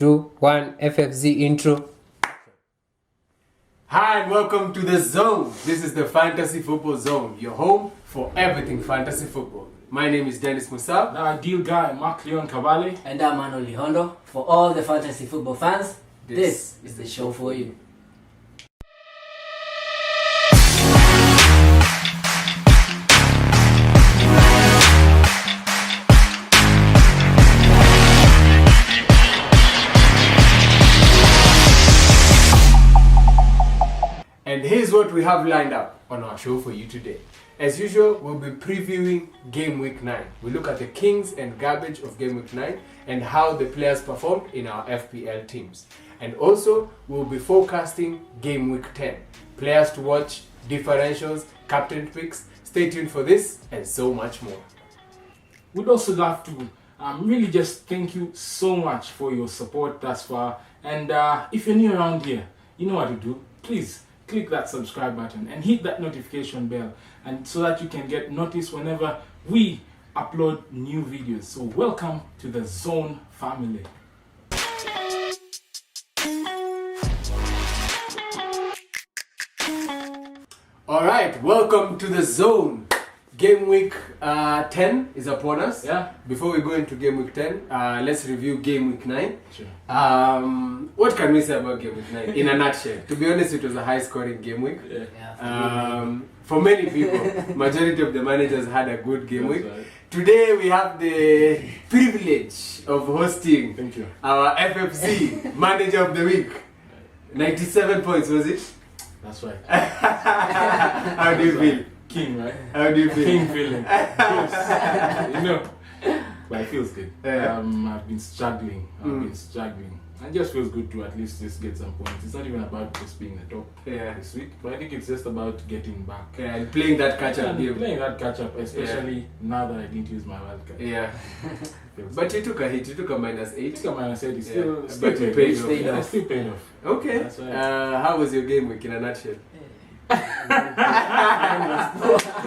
2, 1, FFZ intro. Hi and welcome to the Zone. This is the Fantasy Football Zone, your home for everything fantasy football. My name is Dennis Musa. The ideal guy, Mark Leon Cavalli. And I'm Manuel Lihondo. For all the fantasy football fans, this is the show for you. And here's what we have lined up on our show for you today. As usual, we'll be previewing Game Week 9. We look at the kings and garbage of Game Week 9 and how the players performed in our FPL teams. And also, we'll be forecasting Game Week 10. Players to watch, differentials, captain picks. Stay tuned for this and so much more. We'd also love to really just thank you so much for your support thus far. And if you're new around here, you know what to do. Please click that subscribe button and hit that notification bell, and so that you can get notice whenever we upload new videos. So welcome to the Zone family. Alright, welcome to the Zone. Game Week 10 is upon us. Yeah. Before we go into Game Week 10, let's review Game Week 9. Sure. What can we say about Game Week 9 in a nutshell? To be honest, it was a high-scoring game week. For many people, majority of the managers had a good game week. Right. Today we have the privilege of hosting Thank you. our FFC Manager of the Week. 97 points, was it? That's right. How do you feel? King, right? How do you feel? King feeling. Yes. You know, but it feels good. Yeah. I've been struggling. It just feels good to at least just get some points. It's not even about just being the top this week, but I think it's just about getting back. Yeah, and playing that catch-up game. Playing that catch-up, especially now that I didn't use my wild card. Yeah. But you took a hit. You took a -8. It's got minus 8. It's Yeah. still, But still you paid paid off. off. Yeah, it's still paid off. Okay. That's right. How was your game week in a nutshell?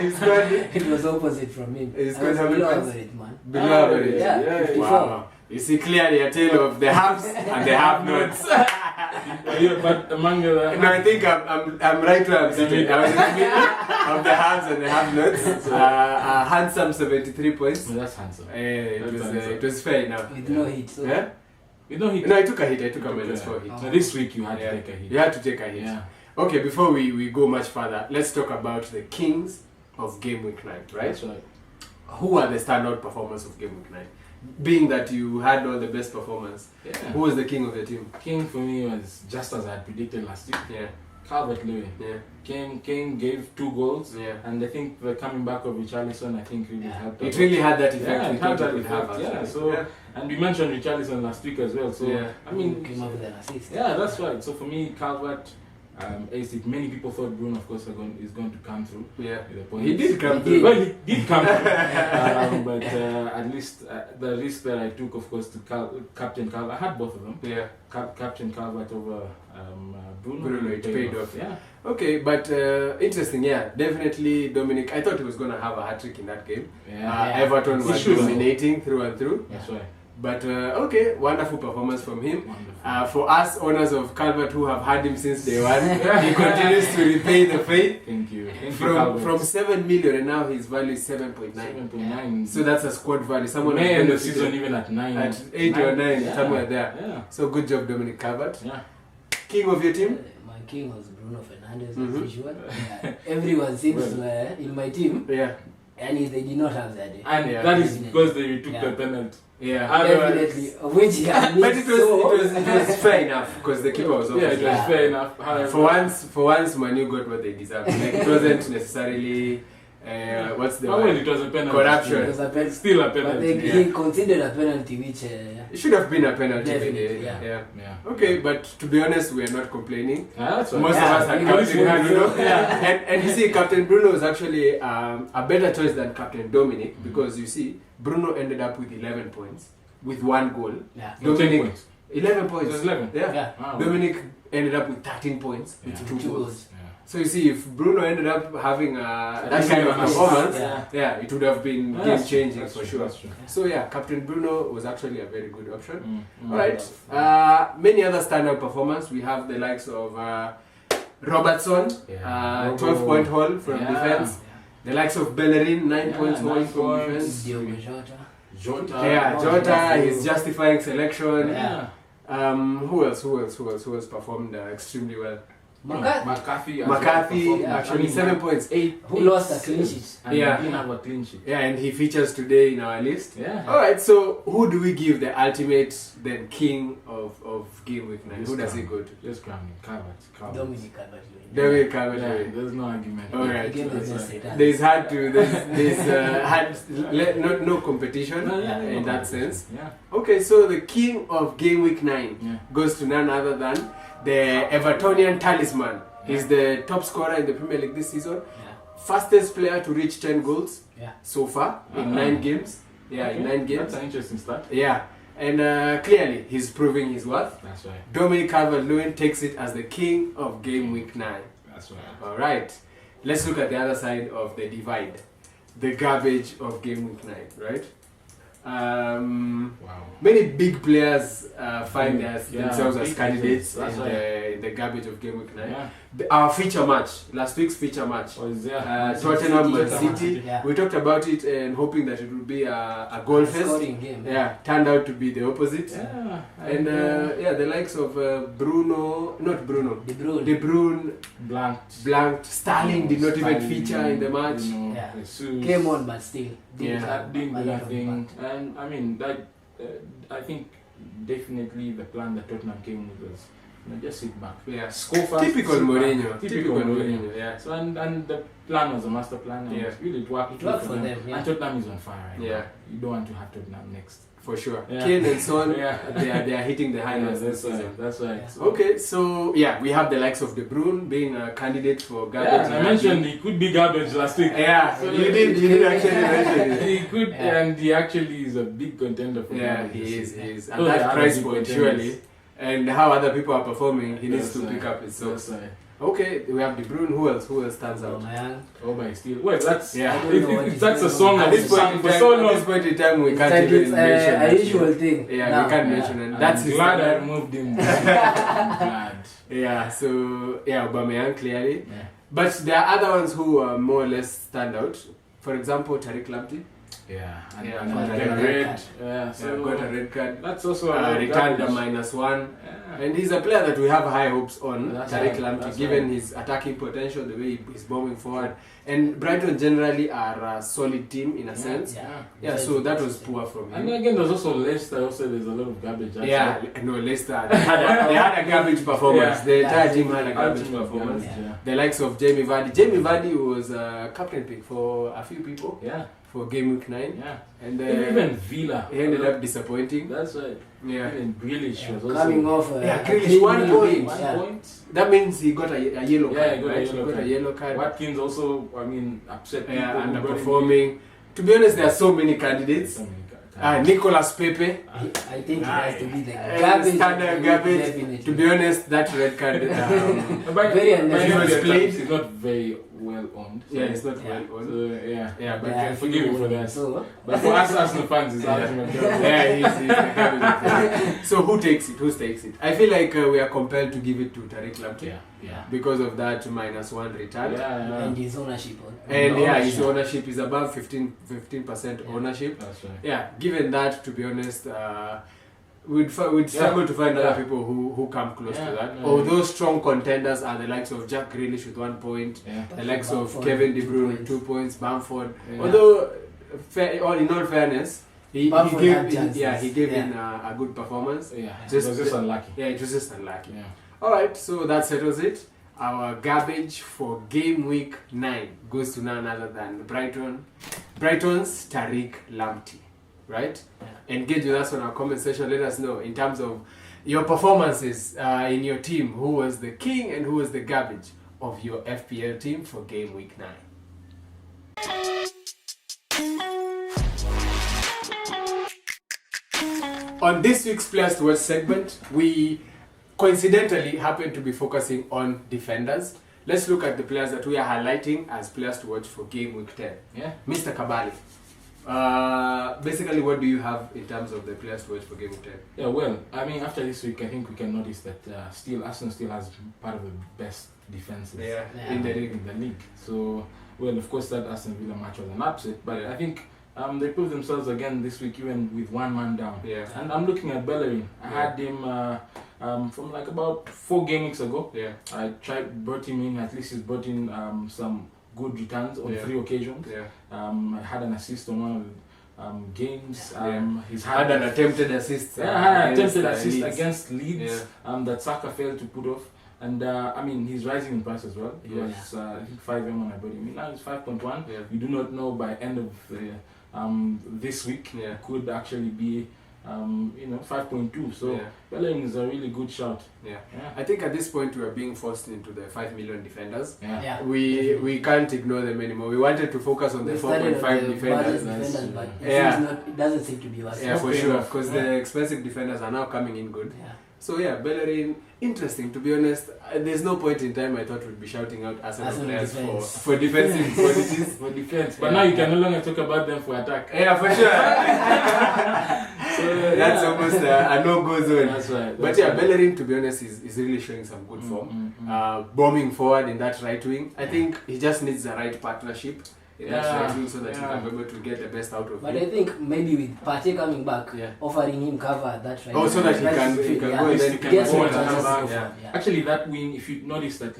It It was opposite from me. It's I was good. below average, man. Below average. Yeah, 54. Wow. You see clearly a tale of the haves and the have-nots. But among the... No, I think I'm right where I'm sitting. I was in the middle of the haves and the have-nots. A handsome 73 points. Well, that's handsome. It was fair enough. With no hit. So Yeah? You know, No, I took a hit. I took a -4 hit. So this week you had Yeah. to take a hit. You had to take a hit. Yeah. Okay, before we go much further, let's talk about the kings of Game Week 9, right? That's right. Who are the standout performers of Game Week 9? Being that you had all the best performance, Yeah. who was the king of the team? King for me was just as I had predicted last week. Yeah, Calvert-Lewin. yeah, King gave 2 goals. yeah. And I think the coming back of Richarlison, I think really helped. It really had that effect. Yeah, we it thought had that it would have. effect. Yeah, actually. so and we mentioned Richarlison last week as well. So Yeah. I mean, came up with an assist. yeah, that's right. So for me, Calvert, aced it. Many people thought Bruno, of course, is going to come through. Yeah, With the points. he did come He through. Well, he did come through. But at least the risk that I took, of course, to Captain Calvert. I had both of them. Yeah. Captain Calvert over Bruno. Bruno, it paid off. Yeah. Okay, but interesting. Yeah, definitely Dominic. I thought he was going to have a hat trick in that game. Yeah. Everton He was should. dominating through and through. That's right. But okay, wonderful performance from him. Wonderful. For us owners of Calvert who have had him since day one, he continues to repay the faith. Thank you. Thank you, Calvert. From 7 million and now his value is 7.9. 7.9. So that's a squad value. Someone May has end the benefited season even at 9. at 8 or 9, Yeah. somewhere there. Yeah. So good job, Dominic Calvert. Yeah. King of your team? My king was Bruno Fernandes, Mhm. as usual. Yeah. Everyone seems in my team, Yeah. and they did not have that day. And Yeah. that is because they took Yeah. the penalty. Yeah. Definitely, of which he had But missed it was so. fair enough because the keeper was Yeah, off. it was fair enough. However, For once, Manu got what they deserved. Like, it wasn't necessarily what's the well, word? it was a penalty. Corruption. It was a penalty. Still a But penalty. he considered a penalty which It should have been a penalty. Definitely, yeah. Yeah. Okay, but to be honest, we are not complaining. That's right. Most of us had Yeah, Captain Bruno. Yeah. And you see, Captain Bruno is actually a better choice than Captain Dominic because you see, Bruno ended up with 11 points with 1 goal. yeah. No, 10 Dominic, points. 11 It points. was 11. Yeah. Yeah. Wow. Dominic ended up with 13 points with Yeah. 2 2 goals. goals. Yeah. So you see, if Bruno ended up having that kind of performance, it would have been game changing for sure. That's true. So yeah, Captain Bruno was actually a very good option. All right. Many other standout performance. We have the likes of Robertson, 12-point haul from defense. The likes of Bellerin, 9 points haul from defense. Jota, he's justifying selection. Who else performed extremely well? McCarthy actually 7 points, 8. Who lost a clean sheet? And didn't have a clean sheet. Yeah, and he features today in our list. Yeah. All right, so who do we give the ultimate then king of game week 9? Who does he go to? Just grab me, Calvert. Dominic Calvert-Lewin. Dominic Calvert-Lewin. Yeah, there's no argument. All right. There's no competition in that sense. Yeah. Okay, so the king of game week 9 goes to none other than the Evertonian talisman. He's the top scorer in the Premier League this season. Fastest player to reach 10 goals so far in 9 games. In 9 games. That's an interesting start. Yeah, and clearly he's proving his worth. That's right. Dominic Calvert-Lewin takes it as the king of game week 9. That's right. All right, let's look at the other side of the divide, the garbage of game week 9, right? Many big players find themselves as candidates in the garbage of game week 9. Our feature match, last week's feature match, Tottenham Man City. We talked about it and hoping that it would be a goal fest. Game, turned out to be the opposite. The likes of De Bruyne, blanked. Sterling did not even feature in the match. Came on, but still didn't do nothing. And I mean, I think definitely the plan that Tottenham came with was just sit back. Score fast. Typical Mourinho. So and the plan was a master plan. And really it worked. It worked for them. And Tottenham is on fire right now. You don't want to have Tottenham next. For sure. Kane and Son, they are hitting the highlights this season. That's right. Okay, so we have the likes of De Bruyne being a candidate for garbage. I mentioned he could be garbage last week. So you did actually mention it. He could, and he actually is a big contender for garbage. He is. At that price point, surely. And how other people are performing, he needs to pick up his socks. Okay, we have De Bruyne. Who else stands out? Oh my still. Well, that's if that's a song at this point for so long. At this point in time, we can't even mention a usual thing. We can't mention it. That's his glad I standard. removed him. Glad. So Aubameyang clearly. But there are other ones who more or less stand out. For example, Tariq Lamptey. And got a red card. That's also returned a -1. And he's a player that we have high hopes on, Tariq Lamptey, given his attacking potential, the way he's bombing forward. And Brighton generally are a solid team in a sense. So that was poor from him. And again, there's also Leicester. Also, there's a lot of garbage. Leicester. They had a garbage performance. The entire team had a garbage performance. The likes of Jamie Vardy. Jamie Vardy was a captain pick for a few people. For game week 9. And even Villa. He ended up disappointing. That's right. Even Grealish was also coming off. Grealish 1 point. 1 point. That means he got a yellow card. He got a yellow card. Watkins also, upset people. Underperforming. To be honest, there are so many candidates. Nicolas Pepe. I think it has to be the garbage. Standard garbage. To be honest, that red card. Very unnecessary. He's not very well owned. It's not well owned. But forgive him for that. But for us Arsenal fans, it's ultimate garbage. He's the garbage. So who takes it? Who takes it? I feel like we are compelled to give it to Tariq Lamptey. Because of that -1 return. And his ownership. His ownership is above 15% ownership. That's right. Given that, to be honest, we'd struggle to find other people who come close to that. Although strong contenders are the likes of Jack Grealish with 1 point, the likes of Kevin De Bruyne with 2 points, Bamford. Although, in all fairness, he gave in a good performance. It was just unlucky. It was just unlucky. Alright, so that settles it. Our garbage for game week 9 goes to none other than Brighton's Tariq Lamptey. Right? Engage with us on our comment section. Let us know in terms of your performances in your team. Who was the king and who was the garbage of your FPL team for game week 9? On this week's Players to Watch segment, we coincidentally happen to be focusing on defenders. let's look at the players that we are highlighting as players to watch for game week 10. Yeah. Mr. Kabali. Basically, what do you have in terms of the players to watch for game week 10? Yeah, well, I mean, after this week, I think we can notice that Arsenal still has part of the best defenses In the in the league. So, well, of course, that Aston Villa match was an upset, but I think they proved themselves again this week, even with one man down. Yeah. And I'm looking at Bellerin. I had him from like about 4 game weeks ago. Yeah. I brought him in. At least he's brought in some good returns on 3 occasions. Yeah. I had an assist on one of the games. He's Had an attempted assist. assist against Leeds Yeah. that Saka failed to put off. And I mean, he's rising in price as well. He was I think 5M when I bought him. Now he's 5.1. Yeah. We do not know by end of this week. Yeah. Could actually be 5.2. So Yeah. Bellerin is a really good shout. Yeah. Yeah. I think at this point we are being forced into the 5 million defenders. Yeah. We can't ignore them anymore. We wanted to focus on the 4.5 defenders. But it doesn't seem to be working. Yeah, for sure, because the expensive defenders are now coming in good. Yeah. So yeah, Bellerin, interesting. To be honest, there's no point in time I thought we'd be shouting out Arsenal players for defensive qualities. For defense. But now you can no longer talk about them for attack. Yeah, for sure. So that's almost a no-go zone. That's right. But yeah, Bellerin, to be honest, is really showing some good form. Bombing forward in that right wing. I think he just needs the right partnership in that right wing so that he can be able to get the best out of But him. I think maybe with Partey coming back, Yeah. offering him cover at that right. Oh, so that he can go and then he can get go some and chances. come back. Yeah. Actually, that wing, if you notice that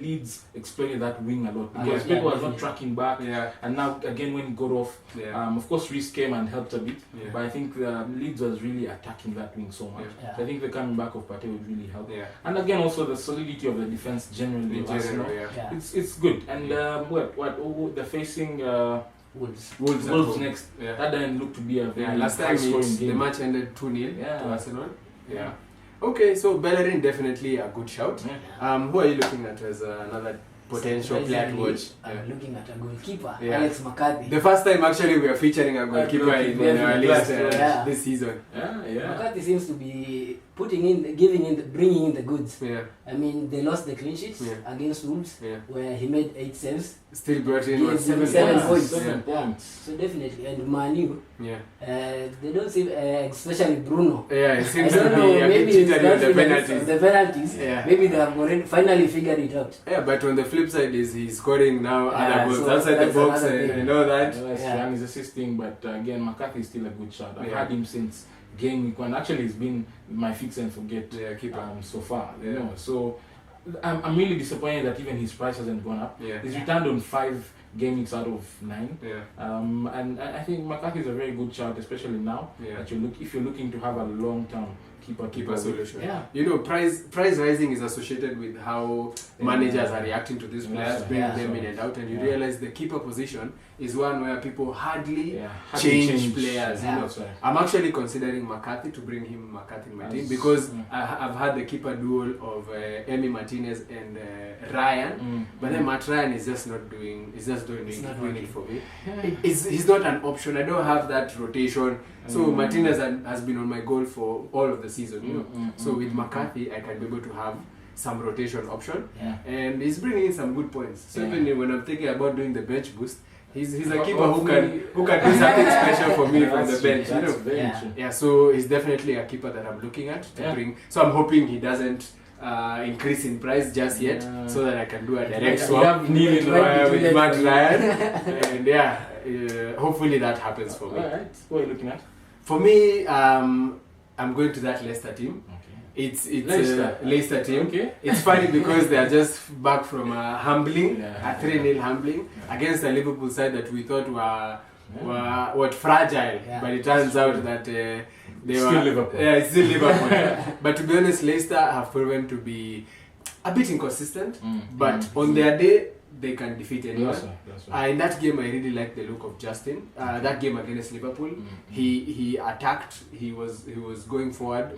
Leeds exploited that wing a lot because Yeah, people was not definitely. tracking back. Yeah. And now, again, when he got off, Yeah. of course, Reece came and helped a bit. Yeah. But I think Leeds was really attacking that wing so much. Yeah. So I think the coming back of Partey would really help. Yeah. And again, also the solidity of the defense generally. In of Arsenal. general, yeah. Yeah. It's good. And they're facing Wolves. Wolves at Wolves home. next. Yeah. That didn't look to be a very Last time high-scoring the game. match ended 2-0 Yeah. to Arsenal. Yeah. Okay, so Bellerin definitely a good shout. Yeah. Who are you looking at as another potential player to watch? I'm looking at a goalkeeper, Yeah. Alex McCarthy. The first time actually we are featuring a goalkeeper in our list Yeah. this season. Yeah. McCarthy seems to be bringing in the goods. Yeah. I mean, they lost the clean sheets Yeah. against Wolves, Yeah. where he made 8 saves. Still brought in Yes, 7 7 points. points. 7 Yeah. points. So definitely, and Manu, Yeah. they don't seem, especially Bruno. Yeah, it I seems to don't be know, a bit maybe it's jittery on the confidence penalties. of the penalties. Yeah. Maybe they have already finally figured it out. Yeah, but on the flip side is he's scoring now Yeah, other goals so outside the that's box another thing. and all that. Yeah. And he's assisting, but again, McCarthy is still a good shot. I've Yeah. had him since game week 1. Actually, he's been my fix and forget Yeah, keeper. so far. Yeah. So I'm really disappointed that even his price hasn't gone up. Yeah. He's returned on 5 game weeks out of 9. Yeah. And I think McCarthy is a very good shout, especially now Yeah. that if you're looking to have a long-term keeper Solution. Yeah. You know, price rising is associated with how managers are reacting to these players, bringing Yeah. them in and out, and you Yeah. realize the keeper position is one where people hardly Yeah. change players. Yeah. You know, That's right. I'm actually considering McCarthy to bring him McCarthy in my team because I've had the keeper duel of Emi Martinez and Ryan, but then Matt Ryan is just not doing. He's just doing it for me. He's not an option. I don't have that rotation. So Martinez has been on my goal for all of the season. You know. So with McCarthy, I can be able to have some rotation option, Yeah. and he's bringing in some good points. So Yeah. even when I'm thinking about doing the bench boost, he's a keeper who can do something special for me from the bench. You know. Very Yeah. true. Yeah, so he's definitely a keeper that I'm looking at to Yeah. bring. So I'm hoping he doesn't increase in price just yet, Yeah. so that I can do a direct You swap have Neil in the with Matt Ryan, and yeah, hopefully that happens for me. Alright, what are you looking at? For me, I'm going to that Leicester team. Okay. It's Leicester. Leicester team. Okay. It's funny because they are just back from a humbling, Yeah. a 3-0 humbling against a Liverpool side that we thought were fragile, Yeah. but it turns out that they Still were Liverpool. Yeah, it's still Liverpool. But to be honest, Leicester have proven to be a bit inconsistent, but on their day they can defeat anyone. That's right. In that game, I really liked the look of Justin. That game against Liverpool, he attacked. He was going forward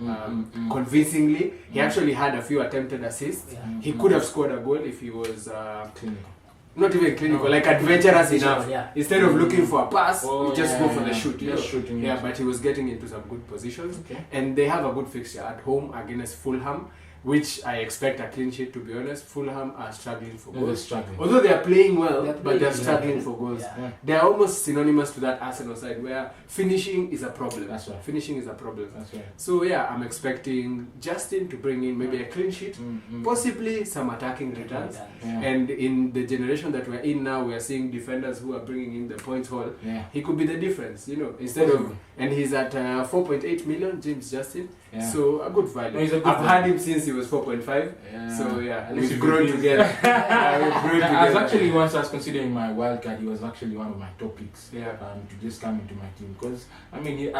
convincingly. He actually had a few attempted assists. Yeah. He could have scored a goal if he was Clinical. not even clinical, like adventurous enough. Yeah. Instead of looking for a pass, he just go for the yeah. shoot. You Just know? shooting. Yeah, but he was getting into some good positions. Okay. And they have a good fixture at home against Fulham. which I expect a clean sheet, to be honest. Fulham are struggling for They're goals. struggling. Although they are playing well, They're but playing they're well. struggling for goals. Yeah. They are almost synonymous to that Arsenal side where finishing is a problem. That's right. Finishing is a problem. That's right. So yeah, I'm expecting Justin to bring in maybe a clean sheet, possibly some attacking returns. Yeah. And in the generation that we're in now, we are seeing defenders who are bringing in the points haul. Yeah. He could be the difference, instead of, and he's at 4.8 million, James Justin. Yeah. So a good value. No, he's a good I've value. had him since he was 4.5. Yeah. So yeah, At least we've you've grown been- together. We've grown I was together. actually, once I was considering my wildcard, he was actually one of my top picks. Yeah. To just come into my team, because I mean,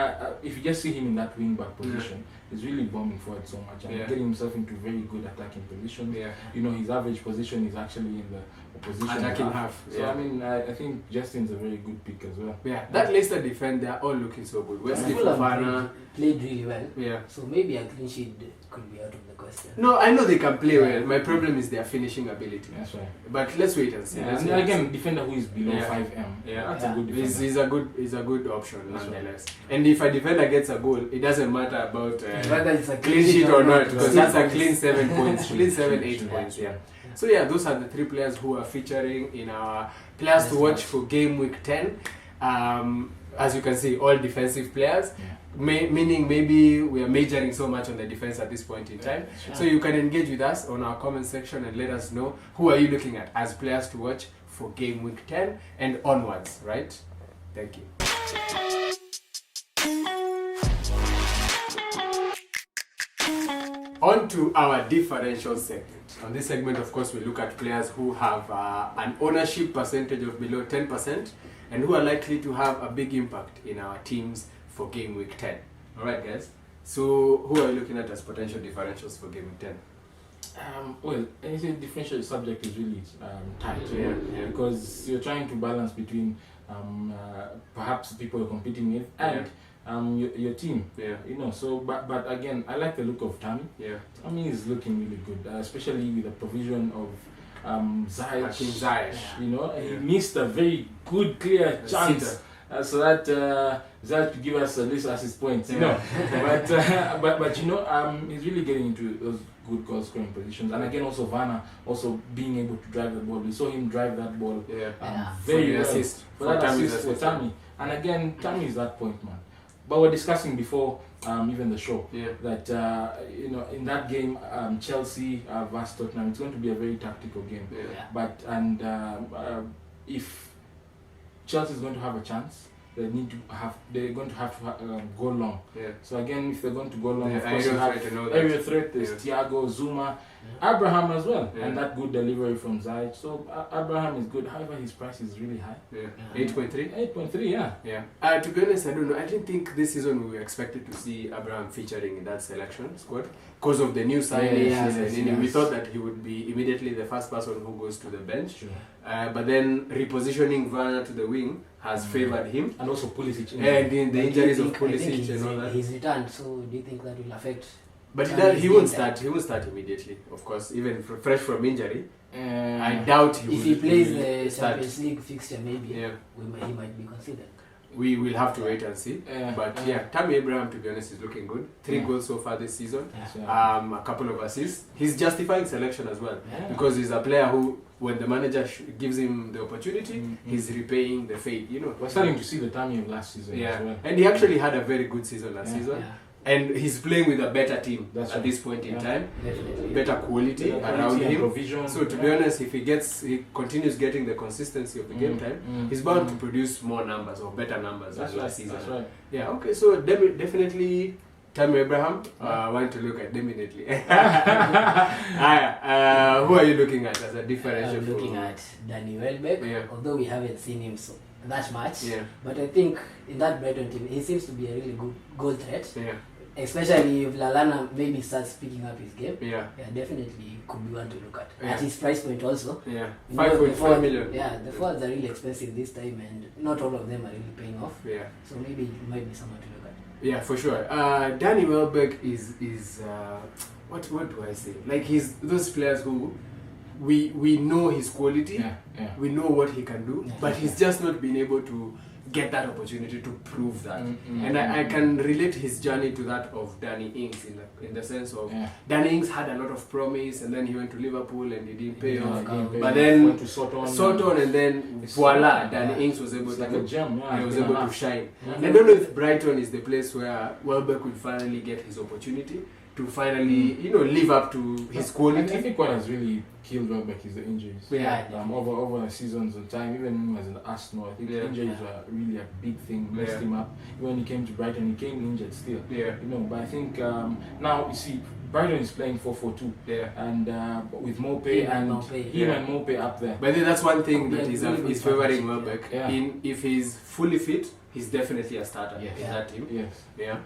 if you just see him in that wing back position, he's really bombing forward so much and Yeah. getting himself into very good attacking positions. Yeah. His average position is actually in the opposition Attacking half. So Yeah. I mean, I think Justin's a very good pick as well. Yeah, that Leicester defense, they're all looking so good. Wesley Fulham Fofana. played really well. Yeah. So maybe a clean sheet could be out of the question. No, I know they can play well. My problem is their finishing ability. That's right. But let's wait and see. Yeah, Let's and wait and again, defender who is below Yeah. 5M. Yeah. That's Yeah. a good see. defender. He's a good option That's nonetheless. And if a defender gets a goal, it doesn't matter about Whether it's a clean sheet or not, it's because still that's a points. clean 7 points, clean 7, 8 True. points. Yeah. So yeah, those are the 3 players who are featuring in our players to watch for game week 10. As you can see, all defensive players. Yeah. Meaning maybe we are majoring so much on the defense at this point in time. Sure. So you can engage with us on our comment section and let us know who are you looking at as players to watch for game week 10 and onwards, right? Thank you. On to our differential segment. On this segment, of course, we look at players who have an ownership percentage of below 10% and who are likely to have a big impact in our teams for game week 10. Alright, guys. So, who are you looking at as potential differentials for game week 10? Well, anything differential subject is really tight, Yeah, yeah. because you're trying to balance between perhaps people you're competing with and your team. Yeah. So but again, I like the look of Tammy. Yeah. Tammy is looking really good, especially with the provision of Hakim Ziyech. Ziyech. He missed a very good clear chance. Sitter. So that Ziyech to give us at least assist points, Yeah. but he's really getting into those good goal scoring positions, and again also Werner also being able to drive the ball. We saw him drive that ball Yeah. very For the well assist. for that Tammy's assist for assist. Tammy. And again, Tammy is that point man. But we're discussing before even the show Yeah. that in that game Chelsea versus Tottenham, it's going to be a very tactical game. Yeah. Yeah. But if Chelsea is going to have a chance, they're going to have to go long. Yeah. So again, if they're going to go long, Yeah, of course you aerial have threat and all that. area threat. There's Thiago, Zuma, Abraham as well, Yeah. and that good delivery from Ziyech. So Abraham is good. However, his price is really high. Yeah. Yeah. 8.3? 8.3, yeah. Yeah. To be honest, I don't know. I didn't think this season we were expected to see Abraham featuring in that selection squad because of the new signings. Yes, and we yes. thought that he would be immediately the first person who goes to the bench. Sure. But then repositioning Werner to the wing has favoured him. And also Pulisic. And in the But do you injuries of think- I think Pulisic and all that. he's returned, so do you think that will affect? But he, Tammy's he won't game start. He won't start immediately. Of course, even fresh from injury. I I doubt he will. If he plays will the start. Champions League fixture, maybe Yeah. he might be considered. We will have to wait and see. But yeah, Tammy Abraham, to be honest, is looking good. 3 Yeah. goals so far this season. Yeah. A couple of assists. He's justifying selection as well Yeah. because he's a player who, when the manager gives him the opportunity, Mhm. he's repaying the faith. We're starting to see the Tammy of last season Yeah, as well. and he actually had a very good season last Yeah. season, Yeah, and he's playing with a better team That's at right. this point in Yeah. time, definitely. better quality Quality around and him. provision. So to be honest, if he continues getting the consistency of the game time, he's bound to produce more numbers or better numbers That's than right. last season. That's right. Yeah, okay, so definitely Tammy Abraham, I want to look at definitely. Who are you looking at as a differential? I'm looking at Danny Welbeck, Yeah. although we haven't seen him that much. Yeah, But I think in that Brighton team, he seems to be a really good goal threat, yeah, especially if Lallana maybe starts picking up his game. yeah, Yeah, definitely could be one to look at. Yeah. At his price point also. yeah. You know, the 5.5 forward- million. Yeah, the forwards are really expensive this time and not all of them are really paying off. Yeah. So maybe it might be someone to look at. Yeah, for sure. Danny Welbeck is what do I say? Like he's those players who we know his quality, Yeah. we know what he can do, but he's just not been able to get that opportunity to prove that. And I can relate his journey to that of Danny Ings in the sense of Danny Ings had a lot of promise, and then he went to Liverpool and he didn't pay off. But then went to Soton, and then voila, Danny Ings was able it's to like a gem. Yeah, he was able to shine. I don't know if Brighton is the place where Welbeck will finally get his opportunity to finally, live up to his quality. I think what has really killed Welbeck is the injuries. Yeah. Over the seasons and time, even when he was in Arsenal, I think injuries were really a big thing, messed him up. When he came to Brighton, he came injured still. Yeah. But I think now you see Brighton is playing 4-4-2. Yeah. And with Mopé and Mopé up there. But then that's one thing that is favoring partnership, Welbeck. yeah. If he's fully fit, he's definitely a starter in that team. Yes. Yeah.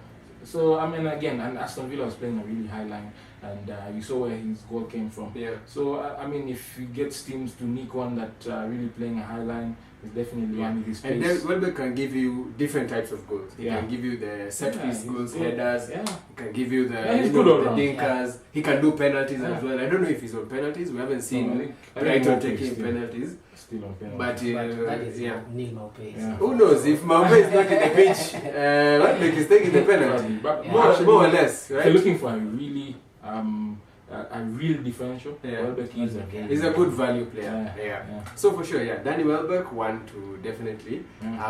So I mean, again, and Aston Villa was playing a really high line, and you saw where his goal came from. Yeah. So I mean, if he gets teams to nick one that really playing a high line, is definitely one with his pace. And then Welbeck can give you different types of goals. He can give you the set piece goals, headers. Yeah. He can give you the the dinkers. He can do penalties as well. I don't know if he's on penalties. We haven't seen Brighton taking penalties. Still on penalties. But that is Neil Maupay. Yeah. Who knows if Maupay is not in the pitch? Welbeck is taking the penalty. But More or less, if right? you're looking for a really a real differential, Welbeck is He's a good value player. Yeah. So for sure, Danny Welbeck, one to definitely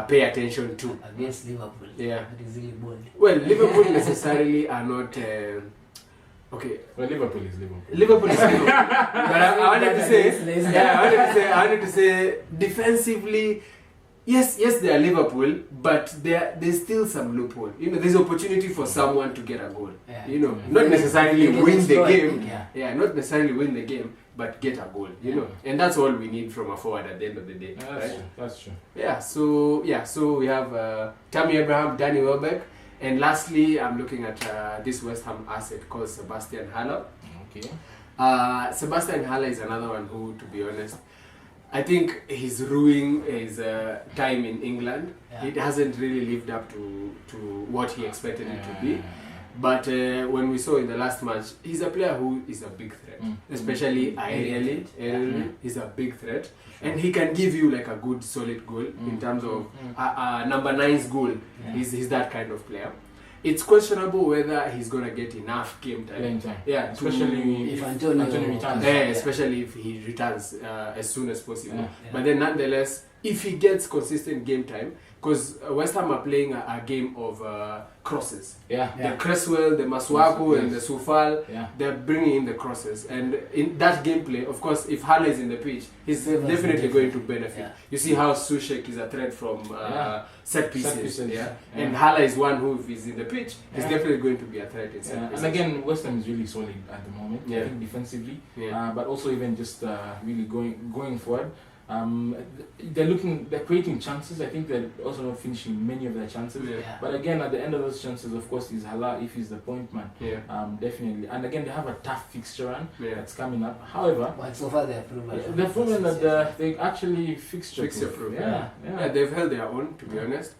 pay attention to. Against Liverpool. Yeah. That is really bold. Well, Liverpool necessarily are not. Okay. Well, Liverpool is Liverpool. Liverpool is Liverpool. But I wanted to say, defensively, yes, they are Liverpool, but there's still some loophole. There's opportunity for someone to get a goal. Not necessarily win the game. Yeah, not necessarily win the game, but get a goal. And that's all we need from a forward at the end of the day. That's true. Yeah. So we have Tammy Abraham, Danny Welbeck. And lastly, I'm looking at this West Ham asset called Sebastian Haller. Okay. Sebastian Haller is another one who, to be honest, I think he's ruining his time in England. It hasn't really lived up to what he expected it to be. But when we saw in the last match, he's a player who is a big threat, especially aerially. He's a big threat. And he can give you like a good solid goal in terms of number 9's goal. He's that kind of player. It's questionable whether he's going to get enough game time. Yeah, especially if Antonio returns. Especially if he returns as soon as possible. But then nonetheless, if he gets consistent game time, because West Ham are playing a game of crosses. The Cresswell, the Masuaku, and the Sufal, they're bringing in the crosses. And in that gameplay, of course, if Haller is in the pitch, he's definitely going to benefit. You see how Sushek is a threat from set pieces. And Haller is one who, if he's in the pitch, he's definitely going to be a threat in set pieces. And again, West Ham is really solid at the moment, I think defensively, but also even just really going forward. They're creating chances. I think they're also not finishing many of their chances. But again, at the end of those chances, of course, is Haller if he's the point man. Definitely. And again, they have a tough fixture run that's coming up. However, but so far they've proven that they actually fixture proof. They've held their own, to be honest.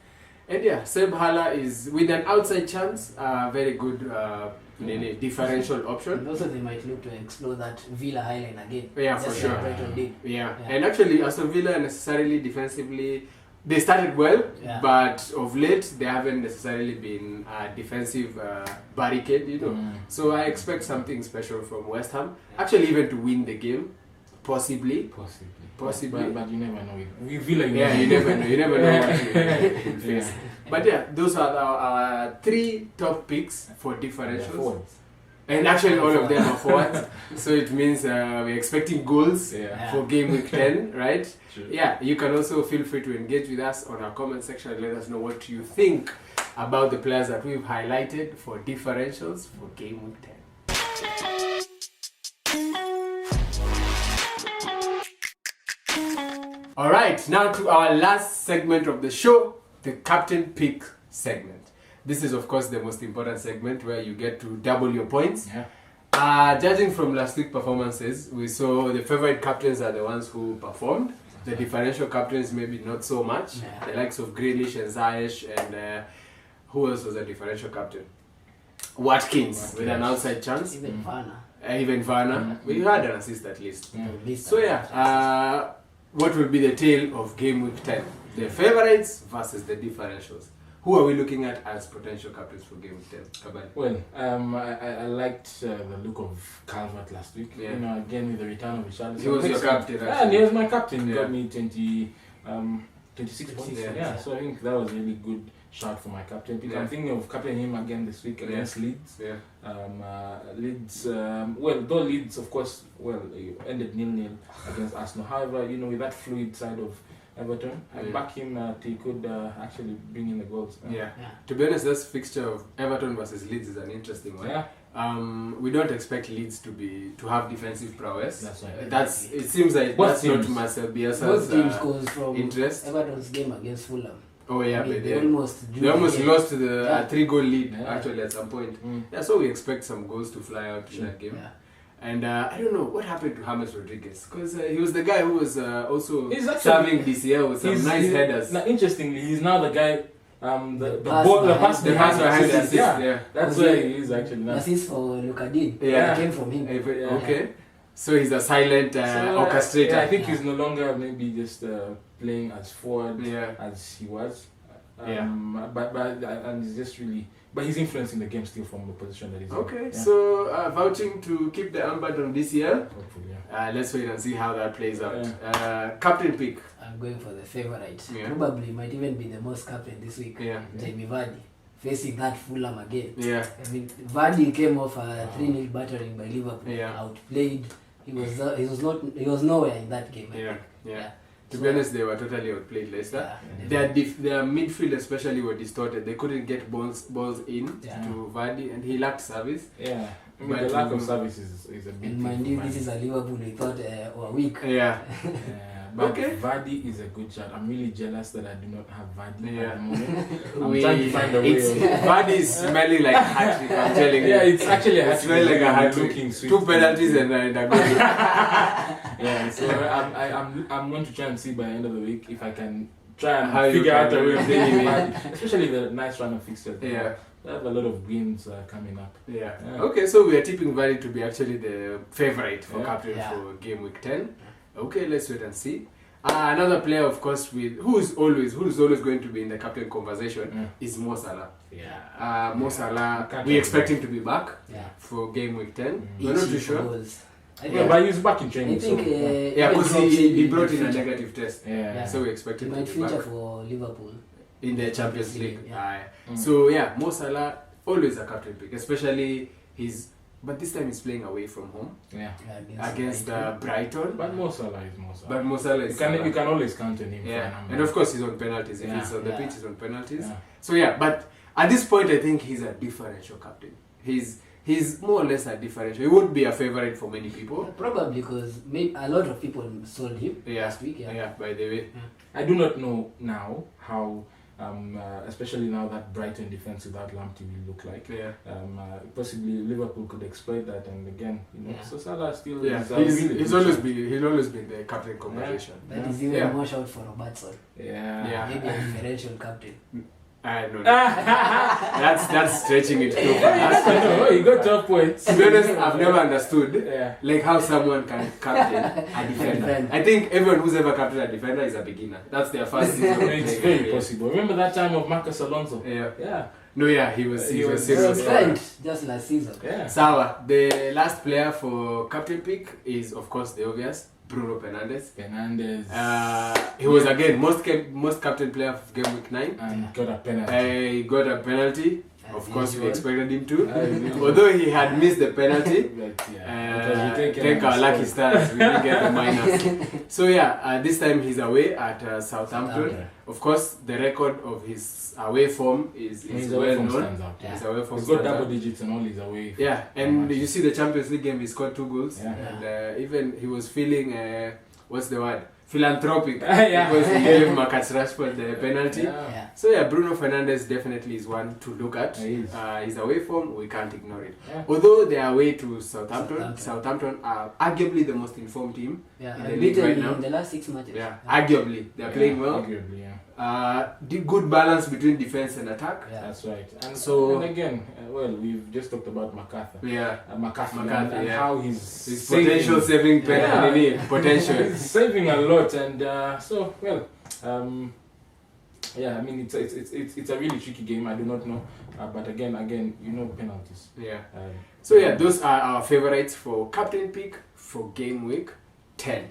And Seb Haller is, with an outside chance, very good differential option. And also they might look to explore that Villa highline again. For sure. Like And actually Aston Villa necessarily defensively, they started well, but of late they haven't necessarily been a defensive barricade, So I expect something special from West Ham. Actually, even to win the game, possibly. But you never know. We Villa, you never know what you face. But those are our 3 top picks for differentials. And actually all of them are forwards. So it means we're expecting goals for game week 10, right? True. You can also feel free to engage with us on our comment section and let us know what you think about the players that we've highlighted for differentials for game week 10. Alright, now to our last segment of the show, the Captain Pick segment. This is, of course, the most important segment where you get to double your points. Judging from last week's performances, we saw the favorite captains are the ones who performed. The differential captains, maybe not so much. The likes of Grealish and Ziyech, and who else was a differential captain? Watkins with an outside chance. Even Varner. Even Varner. We had an assist at least. At least So what will be the tale of game week 10? The favorites versus the differentials. Who are we looking at as potential captains for game week 10? Kabali. Well, I liked the look of Calvert last week. Yeah. You know, again with the return of Richarlison. He was your captain, Yeah, actually. he was my captain. He Yeah. got me 26 points. Yeah. Yeah, so I think that was a really good shout for my captain. Because I'm thinking of captaining him again this week against Leeds. Yeah. Leeds, though Leeds, of course, ended 0-0 against Arsenal. However, you know, with that fluid side of Everton, I back him that he could actually bring in the goals. Yeah. To be honest, this fixture of Everton versus Leeds is an interesting one. Yeah. We don't expect Leeds to have defensive prowess. That's right. It seems like Both that's teams. not Marcel Both Bielsa's teams goes from interest. Everton's game against Fulham. Oh yeah, I mean, but they almost drew they almost the game. lost to the Yeah. 3-goal lead Yeah. actually at some point. Mm. Yeah, so we expect some goals to fly out in that game. Yeah. And I don't know what happened to James Rodriguez, because he was the guy who was also He's actually- serving DCL with some nice headers. Now, interestingly, he's now the guy. The pass pass The behind pass behind the assist. assist, Yeah, yeah. that's Was where it- he is actually now. Assist for Lukadin. Yeah. It came from him. Okay, so he's a silent orchestrator. Yeah, I think he's no longer maybe just playing as forward Yeah. as he was. Yeah. But and he's just really, but he's influencing the game still from the position that he's in. Okay, Yeah. so vouching to keep the armband on DCL. Hopefully, yeah. Let's wait and see how that plays out. Captain pick. I'm going for the favorite. Yeah. Probably might even be the most captain this week. Yeah. Jamie Vardy. Facing that Fulham again. Yeah. I mean, Vardy came off a 3-0 battering by Liverpool. Yeah. Outplayed. He was nowhere in that game. I Yeah. think. Yeah. To be honest, they were totally outplayed, Leicester. Yeah. Their midfield especially were distorted. They couldn't get balls in Yeah. to Vardy, and he lacked service. Yeah. I mean, But the lack to- of service is a big And thing mind for you, Man this is a Liverpool we thought were weak. Yeah. Yeah, but Okay. Vardy is a good shot. I'm really jealous that I do not have Vardy Yeah. at the moment. I'm trying to find a way. Vardy is smelling like a hat trick, I'm telling you. Yeah, it's actually a It hat smells trick. like a hat Looking trick. sweet. 2 penalties and a goal. Yeah, so I'm going to try and see by the end of the week if I can try and How you figure out can a way of do bringing it. Vardy, especially the nice run of fixtures. Yeah. I have a lot of games coming up. Yeah. Yeah. Okay, so we are tipping Vardy to be actually the favorite for Yeah. captain Yeah. for game week 10. Okay, let's wait and see. Another player, of course, who's always going to be in the captain conversation is Mo Salah. Yeah. Mo Salah, Can't we tell expect you. him to be back Yeah. for game week 10. We're not too sure. Goals. I Yeah, think, but he's back in I training. think so, Yeah, even because Klopp said he brought in a feature. negative test. yeah. So we expect He him might to be back feature for Liverpool. in the Champions League. Yeah. So yeah, Mo Salah, always a captain pick, especially but this time he's playing away from home Yeah. against Brighton. Brighton. But Mo Salah is Mo Salah. But Mo Salah you is can always count on him. for a yeah, number. and of course he's on penalties. If Yeah. he's on the Yeah. pitch, he's on penalties. Yeah. So yeah, but at this point, I think he's a differential captain. He's more or less a differential. He won't be a favorite for many people. Probably because a lot of people sold him Yeah, last week. Yeah. By the way, I do not know now how, especially now that Brighton defense without Lamptey will look like. yeah, Possibly Liverpool could exploit that, and again, Yeah. so Salah still yeah. is He's always been the captain conversation. That is even Yeah. more shout for Robertson. Yeah. Yeah. Maybe a differential captain. No. That's stretching it too far. I know, he got 12 points. To be honest, I've never understood Yeah. like how someone can captain a defender. I think everyone who's ever captained a defender is a beginner. That's their first season. of It's playing. very possible. Remember that time of Marcus Alonso? Yeah. Yeah. No, yeah, he was He was He serious. was spent just last season. Yeah. Sawa, the last player for captain pick is of course the obvious Bruno Fernandes. Fernandez. He was again most captain player of game week 9. And got a penalty. He got a penalty. Of As course, we usual. expected him to. As usual. Although he had missed the penalty. But yeah. It was taken Thank our as lucky well. stars, we didn't get the minus. So yeah, this time he's away at Southampton. Southampton. Of course, the record of his away form is His well away form known. stands out. Yeah. His away form He's got stands double out. digits and all his away. Yeah, and matches. you see the Champions League game, he scored 2 goals. Yeah. And even he was feeling, what's the word? philanthropic Yeah. because he gave Marcus Rashford the penalty. Yeah. Yeah. So yeah, Bruno Fernandes definitely is one to look at. He is. His away form, we can't ignore it. Yeah. Although they are away to Southampton, Southampton. Southampton are arguably the most informed team. Yeah, In the and league beaten right now. in the last 6 matches. Yeah, arguably they are playing well. Arguably, yeah. Good balance between defense and attack. Yeah. That's right. And So- and again, well, we've just talked about MacArthur. Yeah, McCarthy, McCarthy, and yeah. how he's his potential saving penalty. Yeah. Potential. He's saving a lot, and so well. Yeah, I mean it's a really tricky game. I do not know, but again, penalties. Yeah. Um, So yeah, those are our favorites for captain pick for game week 10.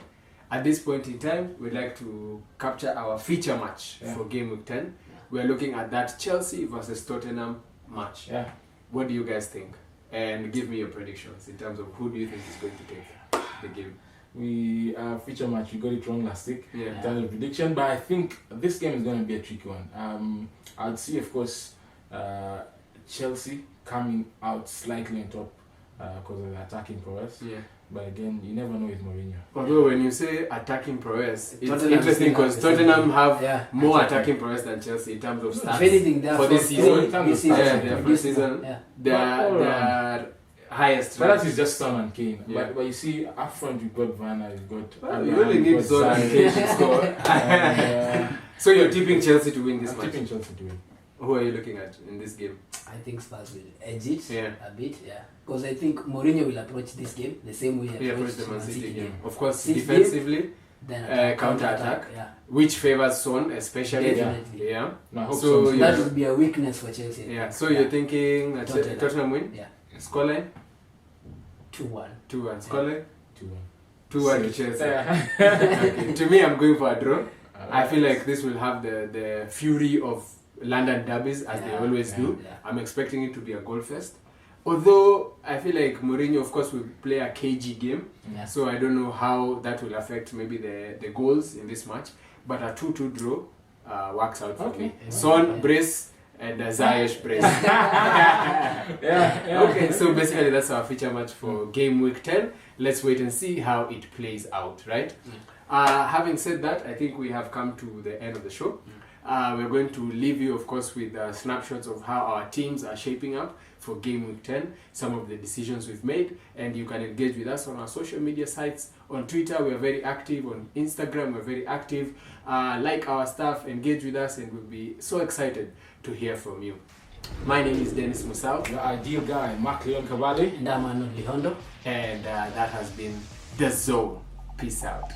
At this point in time, we'd like to capture our feature match Yeah. for game week 10. We're looking at that Chelsea versus Tottenham match. yeah. What do you guys think? And give me your predictions in terms of who do you think is going to take the game. We feature match. We got it wrong last week in Yeah. terms of prediction, but I think this game is going to be a tricky one. I'd see, of course, Chelsea coming out slightly on top because of the attacking prowess. Yeah. But again, you never know with Mourinho. Although when you say attacking prowess, it's Tottenham interesting still because have the same Tottenham team. have Yeah. more attacking prowess than Chelsea in terms of If stats. anything, they are For this first season, three in terms this of season. yeah, their This first season. Yeah. Their highest. But rank. that is just Son and Kane. Yeah. But you see, up front you've got Werner, you've got. Well, you Abraham, only you've need got Son and Sané, Kane to score. and, So you're tipping Chelsea to win this I'm match. tipping Chelsea to win. Who are you looking at in this game? I think Spurs will edge it Yeah. a bit, yeah. Because I think Mourinho will approach this game the same way he Yeah, approached first the Man City game. game. Of course, City defensively, Then counter-attack. Yeah. which favors Son especially. Definitely. Yeah. No, I hope So so. you- That would be a weakness for Chelsea. Yeah. So you're thinking that Tottenham. Tottenham win? Yeah. Scoreline? 2-1. 2-1. Scoreline? 2-1. 2-1 to Chelsea. Yeah. Okay. To me, I'm going for a draw. I feel like this will have the fury of London derbies as they Yeah, always do. yeah. I'm expecting it to be a goal fest. Although I feel like Mourinho, of course, will play a KG game, Yeah. so I don't know how that will affect maybe the goals in this match. But a 2-2 draw works out for me. Okay. Son, brace, and Ziyech brace. Yeah. Okay, so basically that's our feature match for game week 10. Let's wait and see how it plays out, right? Having said that, I think we have come to the end of the show. We're going to leave you, of course, with snapshots of how our teams are shaping up for game week 10, some of the decisions we've made, and you can engage with us on our social media sites. On Twitter, we're very active. On Instagram, we're very active. Like our stuff, engage with us, and we'll be so excited to hear from you. My name is Dennis Musau, The ideal guy, Mark Leon Cavalli. And I'm Arnold Lihondo. and that has been The Zone. Peace out.